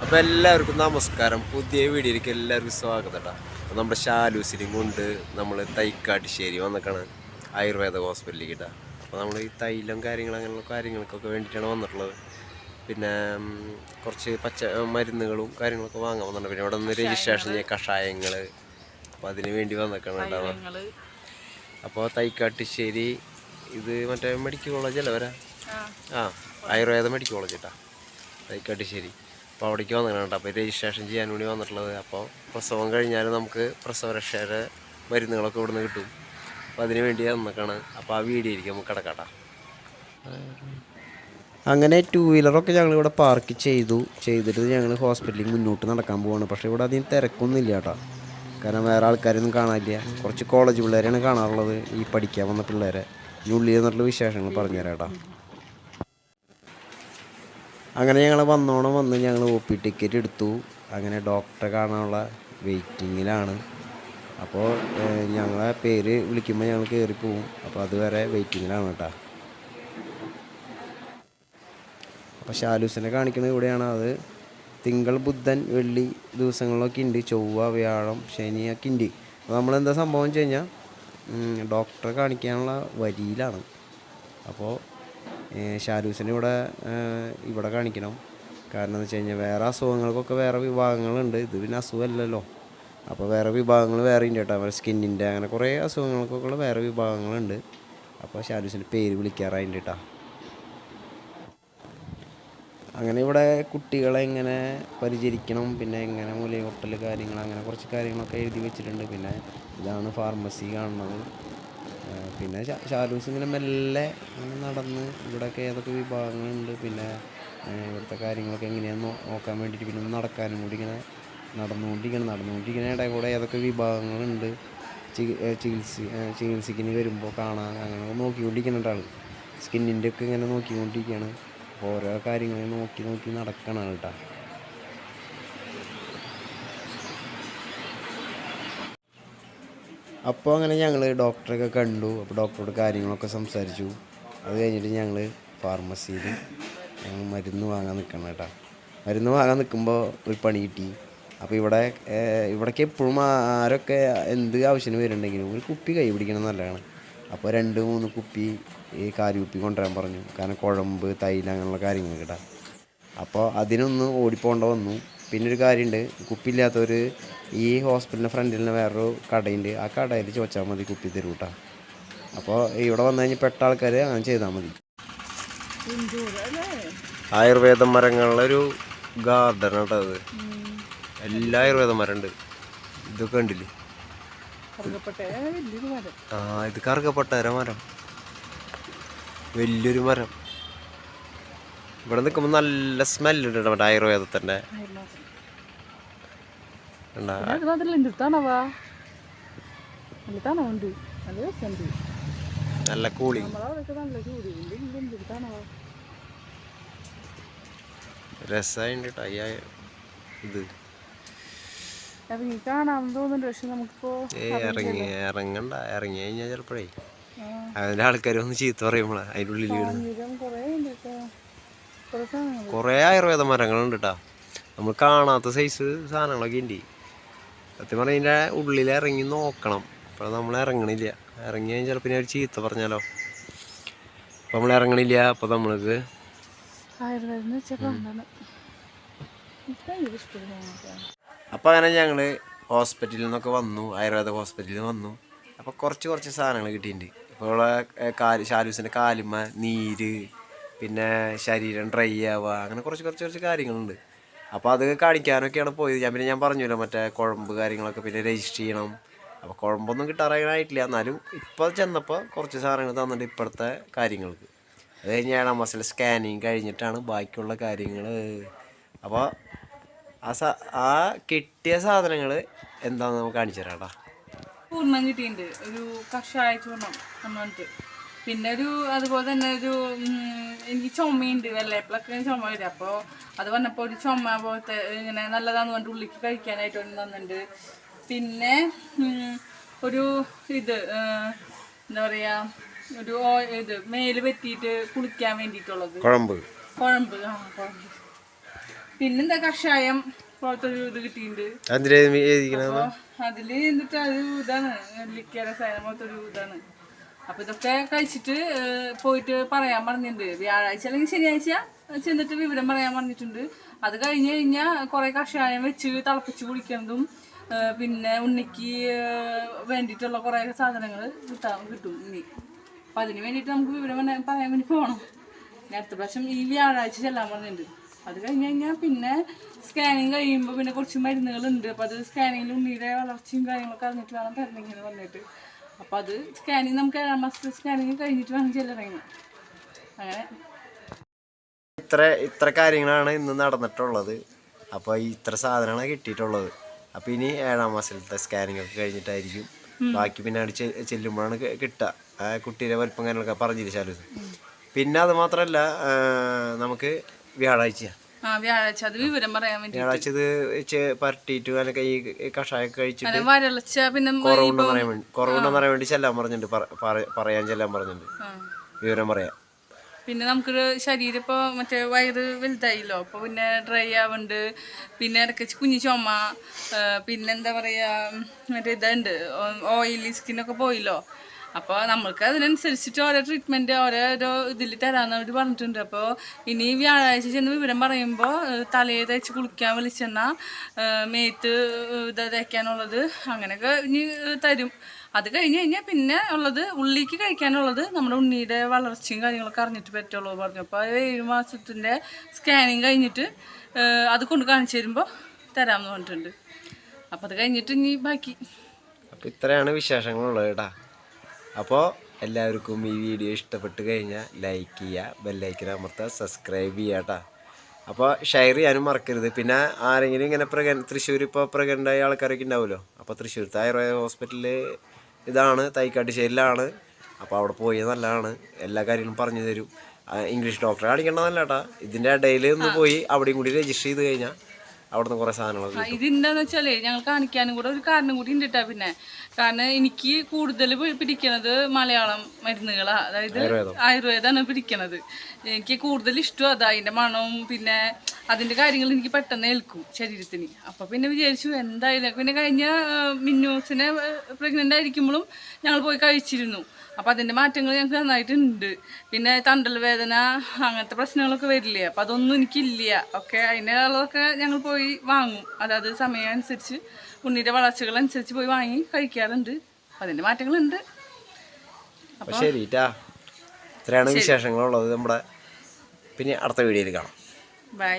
അപ്പോൾ എല്ലാവർക്കും നമസ്കാരം. പുതിയ വീഡിയോയിലേക്ക് എല്ലാവർക്കും സ്വാഗതം കേട്ടോ. അപ്പോൾ നമ്മുടെ ഷാലൂസിനെയും കൊണ്ട് നമ്മൾ തൈക്കാട്ടുശ്ശേരി വന്നിട്ടാണ് ആയുർവേദ ഹോസ്പിറ്റലിലേക്ക് കേട്ടോ. അപ്പോൾ നമ്മൾ ഈ തൈലം അങ്ങനെയുള്ള കാര്യങ്ങൾക്കൊക്കെ വേണ്ടിയിട്ടാണ് വന്നിട്ടുള്ളത്. പിന്നെ കുറച്ച് മരുന്നുകളും കാര്യങ്ങളൊക്കെ വാങ്ങാൻ വന്നിട്ടുണ്ട്. പിന്നെ ഇവിടെ നിന്ന് രജിസ്ട്രേഷൻ ചെയ്യുക കഷായങ്ങൾ, അപ്പോൾ അതിന് വേണ്ടി വന്നിട്ടാണ് കേട്ടോ. അപ്പോൾ തൈക്കാട്ടുശ്ശേരി ഇത് മറ്റേ മെഡിക്കൽ കോളേജ് അല്ലേ വരാ? ആയുർവേദ മെഡിക്കൽ കോളേജ് കേട്ടോ, തൈക്കാട്ടുശ്ശേരി. അപ്പോൾ അവിടേക്ക് വന്നിട്ടുണ്ട് കേട്ടോ. അപ്പോൾ രജിസ്ട്രേഷൻ ചെയ്യാൻ വേണ്ടി വന്നിട്ടുള്ളത്. അപ്പോൾ പ്രസവം കഴിഞ്ഞാൽ നമുക്ക് പ്രസവരക്ഷയുടെ മരുന്നുകളൊക്കെ ഇവിടുന്ന് കിട്ടും. അപ്പോൾ അതിന് വേണ്ടി വന്നിട്ടാണ്. അപ്പോൾ ആ വീഡിയോയിലേക്ക് നമുക്ക് കിടക്കാട്ടോ. അങ്ങനെ 2 വീലറൊക്കെ ഞങ്ങളിവിടെ പാർക്ക് ചെയ്തിട്ട് ഞങ്ങൾ ഹോസ്പിറ്റലിൽ മുന്നോട്ട് നടക്കാൻ പോവാണ്. പക്ഷേ ഇവിടെ അധികം തിരക്കൊന്നും ഇല്ല കേട്ടോ. കാരണം വേറെ ആൾക്കാരൊന്നും കാണാനില്ല. കുറച്ച് കോളേജ് പിള്ളേരെയാണ് കാണാറുള്ളത്, ഈ പഠിക്കാൻ വന്ന പിള്ളേരെ. ഈ ഉള്ളിൽ നിന്നുള്ള വിശേഷങ്ങൾ പറഞ്ഞുതരാം കേട്ടോ. അങ്ങനെ ഞങ്ങൾ വന്ന് ഞങ്ങൾ OP ടിക്കറ്റ് എടുത്തു. അങ്ങനെ ഡോക്ടറെ കാണാനുള്ള വെയിറ്റിങ്ങിലാണ്. അപ്പോൾ ഞങ്ങളെ പേര് വിളിക്കുമ്പോൾ ഞങ്ങൾ കയറിപ്പോവും. അപ്പോൾ അതുവരെ വെയിറ്റിങ്ങിലാണ് കേട്ടോ. അപ്പോൾ ഷാലൂസിനെ കാണിക്കുന്നത് ഇവിടെയാണ്. അത് തിങ്കൾ, ബുധൻ, വെള്ളി ദിവസങ്ങളിലൊക്കെ ഉണ്ട്. ചൊവ്വ, വ്യാഴം, ശനിയൊക്കെ ഉണ്ട്. അപ്പോൾ നമ്മളെന്താ സംഭവം വെച്ച് കഴിഞ്ഞാൽ ഡോക്ടറെ കാണിക്കാനുള്ള വരിയിലാണ്. അപ്പോൾ ഷാലൂസിന് ഇവിടെ കാണിക്കണം. കാരണം എന്ന് വെച്ച് കഴിഞ്ഞാൽ വേറെ അസുഖങ്ങൾക്കൊക്കെ വേറെ വിഭാഗങ്ങളുണ്ട്. ഇത് പിന്നെ അസുഖമല്ലല്ലോ. അപ്പോൾ വേറെ വിഭാഗങ്ങൾ വേറെ ഉണ്ട് കേട്ടോ. സ്കിന്നിൻ്റെ അങ്ങനെ കുറേ അസുഖങ്ങൾക്കൊക്കെ വേറെ വിഭാഗങ്ങളുണ്ട്. അപ്പോൾ ഷാലൂസിൻ്റെ പേര് വിളിക്കാറായിട്ട് കേട്ടോ. അങ്ങനെ ഇവിടെ കുട്ടികളെ എങ്ങനെ പരിചരിക്കണം, പിന്നെ എങ്ങനെ മുലയൂട്ടൽ കാര്യങ്ങൾ, അങ്ങനെ കുറച്ച് കാര്യങ്ങളൊക്കെ എഴുതി വെച്ചിട്ടുണ്ട്. പിന്നെ ഇതാണ് ഫാർമസി കാണുന്നത്. പിന്നെ ഷാലൂസ് ഇങ്ങനെ മെല്ലെ നടന്ന് ഇവിടെയൊക്കെ ഏതൊക്കെ വിഭാഗങ്ങളുണ്ട്, പിന്നെ ഇവിടുത്തെ കാര്യങ്ങളൊക്കെ എങ്ങനെയാണെന്ന് നോക്കാൻ വേണ്ടിയിട്ട്, പിന്നെ നടക്കാനും കൂടി ഇങ്ങനെ നടന്നുകൊണ്ടിരിക്കുന്ന ഇടയിൽ കൂടെ ഏതൊക്കെ വിഭാഗങ്ങളുണ്ട് ചികിത്സയ്ക്കിന് വരുമ്പോൾ കാണാൻ, അങ്ങനെ നോക്കിക്കൊണ്ടിരിക്കുന്നുണ്ട് ആൾ. സ്കിന്നിൻ്റെ ഒക്കെ ഇങ്ങനെ നോക്കിക്കൊണ്ടിരിക്കുകയാണ്. ഓരോ കാര്യങ്ങൾ നോക്കി നടക്കണം കേട്ടോ. അപ്പോൾ അങ്ങനെ ഞങ്ങൾ ഡോക്ടറൊക്കെ കണ്ടു. അപ്പോൾ ഡോക്ടറോട് കാര്യങ്ങളൊക്കെ സംസാരിച്ചു. അത് കഴിഞ്ഞിട്ട് ഞങ്ങൾ ഫാർമസിയിൽ മരുന്ന് വാങ്ങാൻ നിൽക്കണം കേട്ടോ. മരുന്ന് വാങ്ങാൻ നിൽക്കുമ്പോൾ ഒരു പണി കിട്ടി. അപ്പോൾ ഇവിടേക്ക് എപ്പോഴും ആരൊക്കെ എന്ത് ആവശ്യത്തിന് വരുന്നുണ്ടെങ്കിലും ഒരു കുപ്പി കൈ പിടിക്കണം നല്ലതാണ്. അപ്പോൾ 2-3 കുപ്പി ഈ കുപ്പി കൊണ്ടുവരാൻ പറഞ്ഞു. കാരണം കുഴമ്പ്, തൈലം അങ്ങനെയുള്ള കാര്യങ്ങൾ കേട്ടോ. അപ്പോൾ അതിനൊന്ന് ഓടിപ്പോണ്ട വന്നു. പിന്നെ ഒരു കാര്യമുണ്ട്, കുപ്പിയില്ലാത്തവർ ഈ ഹോസ്പിറ്റലിൻ്റെ ഫ്രണ്ടിൽ നിന്ന് വേറൊരു കടയുണ്ട്. ആ കടയിൽ ചോദിച്ചാൽ മതി, കുപ്പി തരും കേട്ടോ. അപ്പോൾ ഇവിടെ വന്നു കഴിഞ്ഞാൽ പെട്ട ആൾക്കാർ അങ്ങനെ ചെയ്താൽ മതി. ആയുർവേദ മരങ്ങളിലൊരു ഗാർഡൻ കേട്ടോ അത്. എല്ലാ ആയുർവേദ മരം ഉണ്ട്. ഇതൊക്കെ ഉണ്ടില്ലേ? ഇത് കറുകപ്പട്ടര മരം, വലിയൊരു മരം. ഇവിടെ നിൽക്കുമ്പോൾ നല്ല സ്മെല്ലുണ്ട് മറ്റേ ആയുർവേദത്തിൻ്റെ. നല്ല കൂളിങ്, രസമുണ്ട് കേട്ടോ ഇത്. ഇറങ്ങി കഴിഞ്ഞാൽ ചിലപ്പോഴേ അതിൻ്റെ ആൾക്കാർ ഒന്ന് ചീത്ത പറയുമ്പോളാ അതിൻ്റെ ഉള്ളിൽ കുറേ ആയുർവേദ മരങ്ങളുണ്ട് കേട്ടോ. നമ്മൾ കാണാത്ത സൈസ് സാധനങ്ങളൊക്കെ ഉണ്ട്. സത്യം പറഞ്ഞാൽ ഇതിൻ്റെ ഉള്ളിൽ ഇറങ്ങി നോക്കണം. അപ്പോൾ നമ്മൾ ഇറങ്ങണില്ല. ഇറങ്ങി കഴിഞ്ഞാൽ ചിലപ്പോൾ ഒരു ചീത്ത പറഞ്ഞാലോ. അപ്പോൾ നമ്മൾ ഇറങ്ങണില്ല. അപ്പോൾ നമ്മൾക്ക് അപ്പോൾ അങ്ങനെ ഞങ്ങൾ ഹോസ്പിറ്റലിൽ നിന്നൊക്കെ വന്നു, ആയുർവേദ ഹോസ്പിറ്റലിൽ വന്നു. അപ്പോൾ കുറച്ച് സാധനങ്ങൾ കിട്ടിയിട്ടുണ്ട്. ഇപ്പോൾ ഷാലൂസിൻ്റെ കാലുമ്മ നീര്, പിന്നെ ശരീരം ഡ്രൈ ആവുക, അങ്ങനെ കുറച്ച് കാര്യങ്ങളുണ്ട്. അപ്പോൾ അത് കാണിക്കാനൊക്കെയാണ് പോയത്. ഞാൻ പറഞ്ഞല്ലോ മറ്റേ കുഴമ്പ് കാര്യങ്ങളൊക്കെ പിന്നെ രജിസ്റ്റർ ചെയ്യണം. അപ്പോൾ കുഴമ്പൊന്നും കിട്ടാറായിട്ടില്ല. എന്നാലും ഇപ്പോൾ ചെന്നപ്പോൾ കുറച്ച് സാധനങ്ങൾ തന്നിട്ട് ഇപ്പോഴത്തെ കാര്യങ്ങൾക്ക്. അത് കഴിഞ്ഞ് 7-ാം മാസത്തിലെ സ്കാനിങ് കഴിഞ്ഞിട്ടാണ് ബാക്കിയുള്ള കാര്യങ്ങൾ. അപ്പോൾ ആ കിട്ടിയ സാധനങ്ങൾ എന്താണെന്ന് നമുക്ക് കാണിച്ചു തരാം കേട്ടോ. ചൂർണം കിട്ടിയിട്ടുണ്ട്, ഒരു കഷായ ചൂർണം എന്നിട്ട്. പിന്നെ അതുപോലെ തന്നെ എനിക്ക് ചുമയുണ്ട്, വെള്ളയപ്പളൊക്കെ ചുമ വരും. അപ്പോൾ അത് വന്നപ്പോൾ ഒരു ചുമ പോലത്തെ ഇങ്ങനെ നല്ലതാന്ന് പറഞ്ഞിട്ട് ഉള്ളിക്ക് കഴിക്കാനായിട്ട് ഒന്ന് തന്നിട്ടുണ്ട്. പിന്നെ എന്താ പറയാ, മേല് പറ്റിയിട്ട് കുളിക്കാൻ വേണ്ടിയിട്ടുള്ളത് കുഴമ്പ്. പിന്നെന്താ കഷായം പോലത്തെ ഒരു ഇത് കിട്ടിയിട്ടുണ്ട്. അതില് അതില് എന്നിട്ട് അത് ഇതാണ് ലിക്ക രസായനം പോലത്തെ ഒരു ഇതാണ്. അപ്പൊ ഇതൊക്കെ കഴിച്ചിട്ട് പോയിട്ട് പറയാൻ പറഞ്ഞിട്ടുണ്ട്. വ്യാഴാഴ്ച അല്ലെങ്കിൽ ശനിയാഴ്ച ചെന്നിട്ട് വിവരം പറയാൻ പറഞ്ഞിട്ടുണ്ട്. അത് കഴിഞ്ഞ് കഴിഞ്ഞാൽ കുറെ കഷായം വെച്ച് തിളപ്പിച്ച് കുടിക്കുന്നതും പിന്നെ ഉണ്ണിക്ക് വേണ്ടിയിട്ടുള്ള കുറെ സാധനങ്ങൾ കിട്ടും ഇനി. അപ്പൊ അതിന് വേണ്ടിയിട്ട് നമുക്ക് വിവരം പറയാൻ വേണ്ടി പോകണം. അടുത്ത പ്രാവശ്യം ഈ വ്യാഴാഴ്ച ചെല്ലാൻ പറഞ്ഞിട്ടുണ്ട്. അത് കഴിഞ്ഞ് കഴിഞ്ഞാൽ പിന്നെ സ്കാനിങ് കഴിയുമ്പോൾ പിന്നെ കുറച്ച് മരുന്നുകളുണ്ട്. അപ്പോൾ അത് സ്കാനിങ്ങിൽ ഉണ്ണിയുടെ വളർച്ചയും കാര്യങ്ങളൊക്കെ അറിഞ്ഞിട്ട് വേണം തരണമെന്ന് പറഞ്ഞിട്ട്. അപ്പോൾ അത് സ്കാനിങ് നമുക്ക് 7 മാസത്തെ സ്കാനിങ് കഴിഞ്ഞിട്ട് വേണം ചെല്ലണമെങ്കിൽ. അങ്ങനെ ഇത്ര കാര്യങ്ങളാണ് ഇന്ന് നടന്നിട്ടുള്ളത്. അപ്പോൾ ഇത്ര സാധനങ്ങളാണ് കിട്ടിയിട്ടുള്ളത്. അപ്പോൾ ഇനി 7 മാസത്തെ സ്കാനിങ് ഒക്കെ കഴിഞ്ഞിട്ടായിരിക്കും ബാക്കി പിന്നെ അവിടെ ചെല്ലുമ്പോഴാണ് കിട്ടുക. കുട്ടീൻ്റെ വലിപ്പം കാര്യങ്ങളൊക്കെ പറഞ്ഞിരിച്ചാലും. പിന്നെ അത് മാത്രമല്ല നമുക്ക് വ്യാഴാഴ്ച അത് വിവരം പറയാൻ വേണ്ടി വ്യാഴാഴ്ച ഇത് പരട്ടിയിട്ട് അതിനൊക്കെ ഈ കഷായൊക്കെ കഴിച്ചിട്ട് വരൾച്ച പിന്നെ കുറവുണ്ടെന്ന് പറയാൻ വേണ്ടി ചെല്ലാൻ പറഞ്ഞിട്ടുണ്ട്. പറയാൻ ചെല്ലാൻ പറഞ്ഞിട്ടുണ്ട്, വിവരം പറയാം. പിന്നെ നമുക്ക് ശരീരം ഇപ്പോൾ മറ്റേ വയറ് വലുതായില്ലോ, അപ്പോൾ പിന്നെ ഡ്രൈ ആവുന്നുണ്ട്. പിന്നെ ഇടയ്ക്ക് കുഞ്ഞു ചുമ, പിന്നെന്താ പറയുക മറ്റേ ഇതുണ്ട് ഓയിലി സ്കിന്നൊക്കെ പോയില്ലോ. അപ്പോൾ നമ്മൾക്ക് അതിനനുസരിച്ചിട്ട് ഓരോ ട്രീറ്റ്മെൻറ്റ് ഓരോ ഇതിൽ തരാമെന്ന് അവർ പറഞ്ഞിട്ടുണ്ട്. അപ്പോൾ ഇനി വ്യാഴാഴ്ച ചെന്ന് വിവരം പറയുമ്പോൾ തലയെ തേച്ച് കുളിക്കാൻ വെളിച്ചെണ്ണ, മേത്ത് തേക്കാനുള്ളത് അങ്ങനെയൊക്കെ ഇനി തരും. അത് കഴിഞ്ഞ് കഴിഞ്ഞാൽ പിന്നെ ഉള്ളത് ഉള്ളിക്ക് കഴിക്കാനുള്ളത് നമ്മുടെ ഉണ്ണിയുടെ വളർച്ചയും കാര്യങ്ങളൊക്കെ അറിഞ്ഞിട്ട് പറ്റുള്ളൂ പറഞ്ഞു. അപ്പോൾ 7 മാസത്തിൻ്റെ സ്കാനിങ് കഴിഞ്ഞിട്ട് അത് കൊണ്ട് കാണിച്ചു തരുമ്പോൾ തരാമെന്ന് പറഞ്ഞിട്ടുണ്ട്. അപ്പോൾ അത് കഴിഞ്ഞിട്ട് ഇനി ബാക്കി. അപ്പോൾ ഇത്രയാണ് വിശേഷങ്ങളുള്ളത് കേട്ടോ. അപ്പോൾ എല്ലാവർക്കും ഈ വീഡിയോ ഇഷ്ടപ്പെട്ട് കഴിഞ്ഞാൽ ലൈക്ക് ചെയ്യുക, ബെല്ലൈക്കൻ അമർത്തുക, സബ്സ്ക്രൈബ് ചെയ്യുക കേട്ടോ. അപ്പോൾ ഷെയർ ചെയ്യാനും മറക്കരുത്. പിന്നെ ആരെങ്കിലും ഇങ്ങനെ തൃശ്ശൂർ ഇപ്പോൾ പ്രഗ്നൻ്റായ ആൾക്കാരൊക്കെ ഉണ്ടാവുമല്ലോ. അപ്പോൾ തൃശ്ശൂരത്തെ ആയുർവേദ ഹോസ്പിറ്റലിൽ ഇതാണ് തൈക്കാട്ടുശ്ശേരിയിലാണ്. അപ്പോൾ അവിടെ പോയി നല്ലതാണ്, എല്ലാ കാര്യങ്ങളും പറഞ്ഞു തരും. ഇംഗ്ലീഷ് ഡോക്ടറെ കാണിക്കേണ്ടതല്ല കേട്ടോ. ഇതിൻ്റെ ഇടയിൽ ഒന്ന് പോയി അവിടെയും കൂടി രജിസ്റ്റർ ചെയ്ത് കഴിഞ്ഞാൽ അവിടുന്ന് കുറേ സാധനങ്ങളൊക്കെ ഇതെന്താന്ന് വെച്ചാലേ ഞങ്ങൾ കാണിക്കാനും കൂടെ ഒരു കാരണം കൂടി ഉണ്ട് കേട്ടോ. പിന്നെ കാരണം എനിക്ക് കൂടുതൽ പിടിക്കണത് മലയാളം മരുന്നുകളാണ്, അതായത് ആയുർവേദമാണ് പിടിക്കണത്. എനിക്ക് കൂടുതൽ ഇഷ്ടം അതാ, അതിൻ്റെ മണവും പിന്നെ അതിൻ്റെ കാര്യങ്ങൾ എനിക്ക് പെട്ടെന്ന് ഏൽക്കും ശരീരത്തിന്. അപ്പോൾ പിന്നെ വിചാരിച്ചു എന്തായാലും. പിന്നെ കഴിഞ്ഞ മിന്നൂസിനെ പ്രഗ്നൻ്റ് ആയിരിക്കുമ്പോഴും ഞങ്ങൾ പോയി കഴിച്ചിരുന്നു. അപ്പോൾ അതിൻ്റെ മാറ്റങ്ങൾ ഞങ്ങൾക്ക് നന്നായിട്ടുണ്ട്. പിന്നെ തണ്ടൽ വേദന അങ്ങനത്തെ പ്രശ്നങ്ങളൊക്കെ വരില്ലേ, അപ്പോൾ അതൊന്നും എനിക്കില്ല. ഒക്കെ അതിനുള്ളതൊക്കെ ഞങ്ങൾ പോയി വാങ്ങും, അതായത് സമയം അനുസരിച്ച് ഉണ്ണിയുടെ വളർച്ചകളനുസരിച്ച് പോയി വാങ്ങി കഴിക്കാറുണ്ട്. അപ്പോൾ അതിൻ്റെ മാറ്റങ്ങളുണ്ട്. അപ്പോൾ ശരിട്ടാ, ഇത്രയാണ് വിശേഷങ്ങളുള്ളത് നമ്മുടെ. പിന്നെ അടുത്ത വീഡിയോയിൽ കാണാം. ബൈ.